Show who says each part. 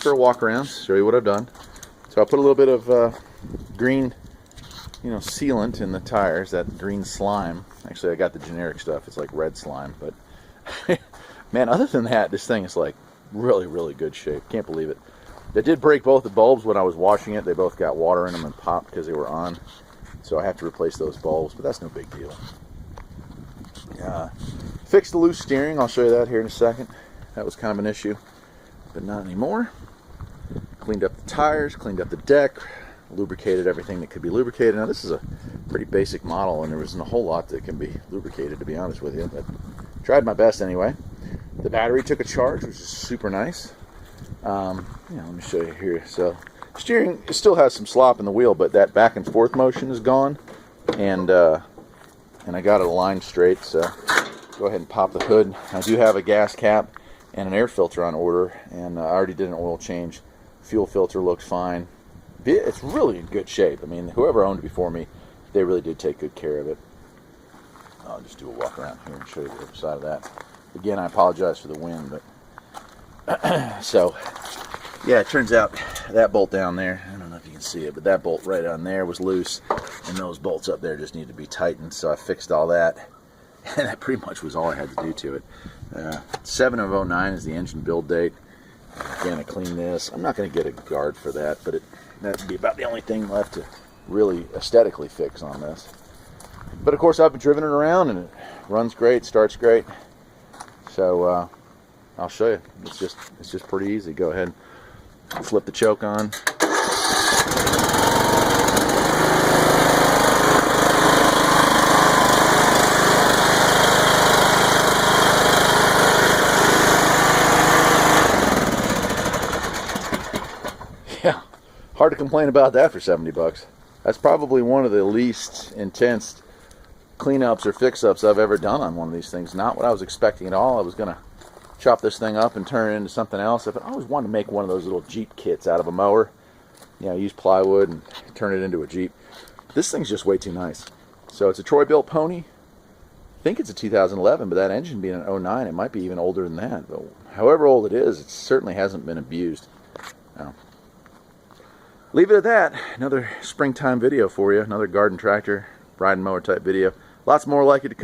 Speaker 1: for a walk around, show you what I've done. So I put a little bit of green, sealant in the tires, that green slime. Actually, I got the generic stuff. It's like red slime, but man, other than that, this thing is like really, really good shape. Can't believe it. They did break both the bulbs when I was washing it. They both got water in them and popped because they were on. So I have to replace those bulbs, but that's no big deal. Fixed the loose steering. I'll show you that here in a second. That was kind of an issue, but not anymore. Cleaned up the tires, cleaned up the deck, lubricated everything that could be lubricated. Now this is a pretty basic model, and there isn't a whole lot that can be lubricated, to be honest with you, but tried my best anyway. The battery took a charge, which is super nice. Let me show you here. So steering still has some slop in the wheel, but that back and forth motion is gone, and I got it aligned straight. So go ahead and pop the hood. I do have a gas cap and an air filter on order, and I already did an oil change. Fuel filter looks fine. It's really in good shape. I mean, whoever owned it before me, they really did take good care of it. I'll just do a walk around here and show you the other side of that. Again, I apologize for the wind, but so yeah, it turns out that bolt down there, I don't know if you can see it, but that bolt right on there was loose, and those bolts up there just need to be tightened. So I fixed all that, and that pretty much was all I had to do to it. 7 of 09 is the engine build date. Again, I cleaned this. I'm not going to get a guard for that, but that would be about the only thing left to really aesthetically fix on this. But of course, I've been driving it around, and it runs great, starts great. So I'll show you. It's just pretty easy. Go ahead, flip the choke on. Yeah, hard to complain about that for 70 bucks. That's probably one of the least intense cleanups or fix-ups I've ever done on one of these things. Not what I was expecting at all. I was going to chop this thing up and turn it into something else. I always wanted to make one of those little Jeep kits out of a mower. Use plywood and turn it into a Jeep. This thing's just way too nice. So it's a Troy Bilt pony. I think it's a 2011, but that engine being an 09, it might be even older than that. But however old it is, it certainly hasn't been abused. Leave it at that. Another springtime video for you. Another garden tractor, riding mower type video. Lots more like it to come.